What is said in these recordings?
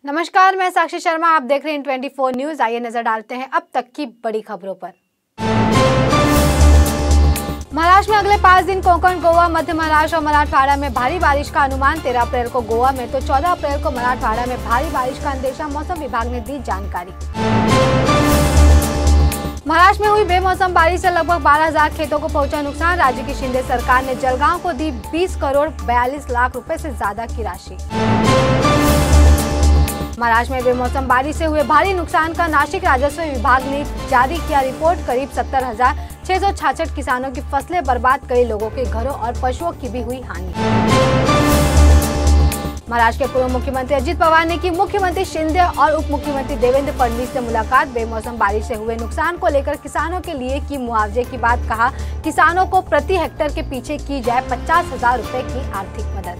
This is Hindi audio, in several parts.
नमस्कार, मैं साक्षी शर्मा। आप देख रहे हैं 24 न्यूज। आइए नजर डालते हैं अब तक की बड़ी खबरों पर। महाराष्ट्र में अगले 5 दिन कोंकण, गोवा, मध्य महाराष्ट्र और मराठवाड़ा में भारी बारिश का अनुमान। 13 अप्रैल को गोवा में तो 14 अप्रैल को मराठवाड़ा में भारी बारिश का अंदेशा। मौसम विभाग ने दी जानकारी। महाराष्ट्र में हुई बेमौसम बारिश से लगभग 12,000 खेतों को पहुंचा नुकसान। राज्य की शिंदे सरकार ने जलगांव को दी 20 करोड़ 42 लाख रुपए से ज्यादा की राशि। महाराष्ट्र में बेमौसम बारिश से हुए भारी नुकसान का नासिक राजस्व विभाग ने जारी किया रिपोर्ट। करीब 70,666 किसानों की फसलें बर्बाद, कई लोगों के घरों और पशुओं की भी हुई हानि। महाराष्ट्र के पूर्व मुख्यमंत्री अजित पवार ने की मुख्यमंत्री शिंदे और उप मुख्यमंत्री देवेंद्र फडणवीस से मुलाकात। बेमौसम बारिश से हुए नुकसान को लेकर किसानों के लिए की मुआवजे की बात। कहा, किसानों को प्रति हेक्टेयर के पीछे की जाए 50,000 रुपए की आर्थिक मदद।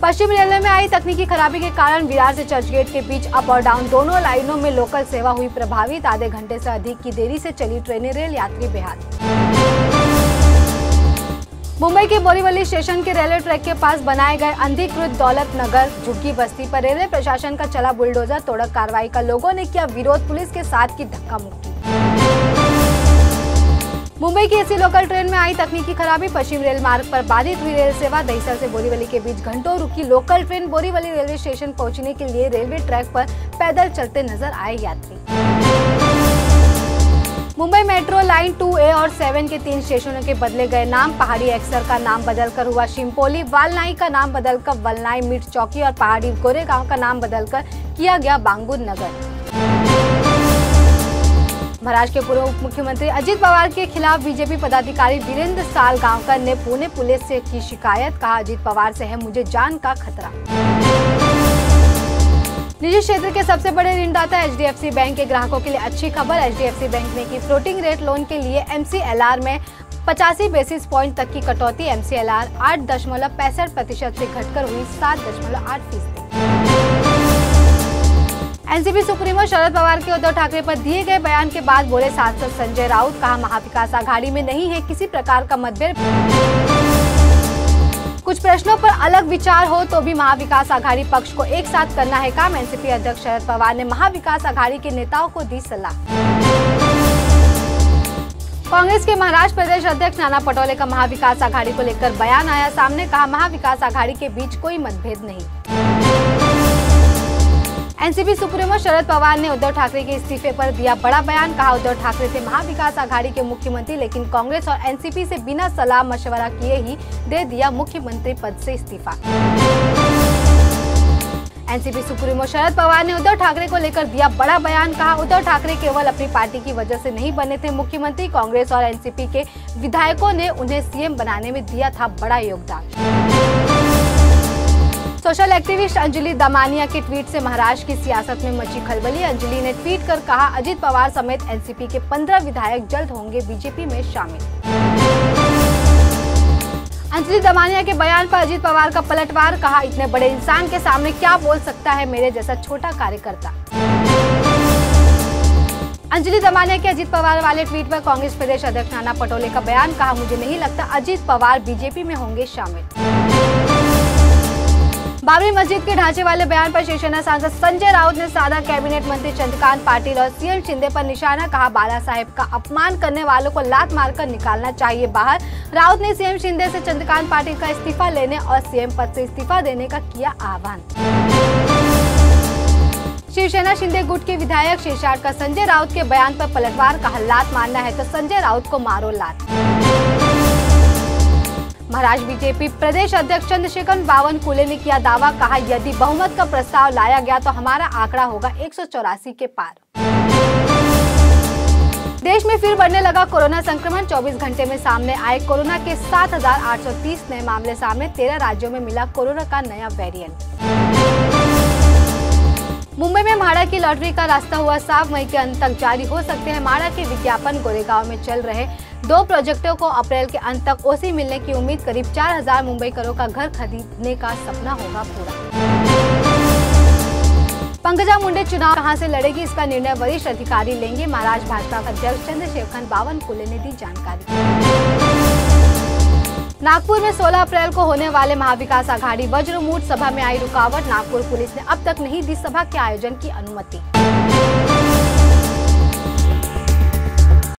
पश्चिम रेलवे में आई तकनीकी खराबी के कारण विरार से चर्चगेट के बीच अप और डाउन दोनों लाइनों में लोकल सेवा हुई प्रभावित। आधे घंटे से अधिक की देरी से चली ट्रेनें, रेल यात्री बेहाल। मुंबई के बोरीवली स्टेशन के रेलवे ट्रैक के पास बनाए गए अनधिकृत दौलत नगर झुग्गी बस्ती पर रेलवे प्रशासन का चला बुलडोजर तोड़क कार्रवाई का लोगों ने किया विरोध। पुलिस के साथ की धक्का मुक्की। मुंबई की एसी लोकल ट्रेन में आई तकनीकी खराबी। पश्चिम रेल मार्ग पर बाधित हुई रेल सेवा। दहिसर से बोरीवली के बीच घंटों रुकी local train. Borivali railway station पहुंचने के लिए रेलवे ट्रैक पर पैदल चलते नजर आए यात्री। मुंबई मेट्रो लाइन 2A और 7 के 3 स्टेशनों के बदले गए नाम। पहाड़ी एक्सर का नाम बदलकर हुआ शिमपोली। वालनाई का नाम बदलकर वलनाई मिट चौकी और पहाड़ी गोरेगांव का नाम बदलकर किया गया बांगुर नगर। महाराष्ट्र के पूर्व उप मुख्यमंत्री अजित पवार के खिलाफ बीजेपी पदाधिकारी वीरेंद्र सालगांवकर ने पुणे पुलिस से की शिकायत। कहा, अजित पवार से है मुझे जान का खतरा। निजी क्षेत्र के सबसे बड़े ऋणदाता HDFC बैंक के ग्राहकों के लिए अच्छी खबर। HDFC बैंक ने की फ्लोटिंग रेट लोन के लिए MCLR में 85 बेसिस पॉइंट तक की कटौती। MCLR 8.65% से घटकर हुई 7.8%। एनसीपी सुप्रीमो शरद पवार के उद्धव ठाकरे पर दिए गए बयान के बाद बोले सांसद संजय राउत। कहा, महाविकास आघाड़ी में नहीं है किसी प्रकार का मतभेद। कुछ प्रश्नों पर अलग विचार हो तो भी महाविकास आघाड़ी पक्ष को एक साथ करना है काम। एनसीपी अध्यक्ष शरद पवार ने महाविकास आघाड़ी के नेताओं को दी सलाह। कांग्रेस के महाराष्ट्र प्रदेश अध्यक्ष नाना पटोले का महाविकास आघाड़ी को लेकर बयान आया सामने। कहा, महाविकास आघाड़ी के बीच कोई मतभेद नहीं। एनसीपी सुप्रीमो शरद पवार ने उद्धव ठाकरे के इस्तीफे पर दिया बड़ा बयान। कहा, उद्धव ठाकरे थे महाविकास आघाड़ी के मुख्यमंत्री, लेकिन कांग्रेस और एनसीपी से बिना सलाह मशवरा किए ही दे दिया मुख्यमंत्री पद से इस्तीफा। एनसीपी सुप्रीमो शरद पवार ने उद्धव ठाकरे को लेकर दिया बड़ा बयान। कहा, उद्धव ठाकरे केवल अपनी पार्टी की वजह से नहीं बने थे मुख्यमंत्री, कांग्रेस और एनसीपी के विधायकों ने उन्हें सीएम बनाने में दिया था बड़ा योगदान। सोशल एक्टिविस्ट अंजलि दमानिया के ट्वीट से महाराष्ट्र की सियासत में मची खलबली। अंजलि ने ट्वीट कर कहा, अजित पवार समेत एनसीपी के 15 विधायक जल्द होंगे बीजेपी में शामिल। अंजलि दमानिया के बयान पर अजित पवार का पलटवार। कहा, इतने बड़े इंसान के सामने क्या बोल सकता है मेरे जैसा छोटा कार्यकर्ता। अंजलि दमानिया के अजित पवार वाले ट्वीट पर कांग्रेस प्रदेश अध्यक्ष नाना पटोले का बयान। कहा, मुझे नहीं लगता अजित पवार बीजेपी में होंगे शामिल। बाबरी मस्जिद के ढांचे वाले बयान पर शिवसेना सांसद संजय राउत ने साधा कैबिनेट मंत्री चंद्रकांत पाटिल और सीएम शिंदे पर निशाना। कहा, बाला साहेब का अपमान करने वालों को लात मारकर निकालना चाहिए बाहर। राउत ने सीएम शिंदे से चंद्रकांत पाटिल का इस्तीफा लेने और सीएम पद से इस्तीफा देने का किया आह्वान। शिवसेना शिंदे गुट के विधायक शिरसाट का संजय राउत के बयान पर पलटवार। कहा, लात मारना है तो संजय राउत को मारो लात। महाराष्ट्र बीजेपी प्रदेश अध्यक्ष चंद्रशेखर बावनकुले ने किया दावा। कहा, यदि बहुमत का प्रस्ताव लाया गया तो हमारा आंकड़ा होगा 184 के पार। देश में फिर बढ़ने लगा कोरोना संक्रमण। 24 घंटे में सामने आए कोरोना के 7,830 नए मामले सामने। 13 राज्यों में मिला कोरोना का नया वेरिएंट। मुंबई में म्हाडा की लॉटरी का रास्ता हुआ साफ। मई के अंत तक जारी हो सकते हैं म्हाडा के विज्ञापन। गोरेगांव में चल रहे 2 प्रोजेक्टों को अप्रैल के अंत तक ओसी मिलने की उम्मीद। करीब 4,000 मुंबईकरों का घर खरीदने का सपना होगा पूरा। पंकजा मुंडे चुनाव कहां से लड़ेगी, इसका निर्णय वरिष्ठ अधिकारी लेंगे। महाराष्ट्र भाजपा अध्यक्ष चंद्रशेखर बावनकुले ने दी जानकारी। नागपुर में 16 अप्रैल को होने वाले महाविकास आघाड़ी वज्रमूठ सभा में आई रुकावट। नागपुर पुलिस ने अब तक नहीं दी सभा के आयोजन की अनुमति।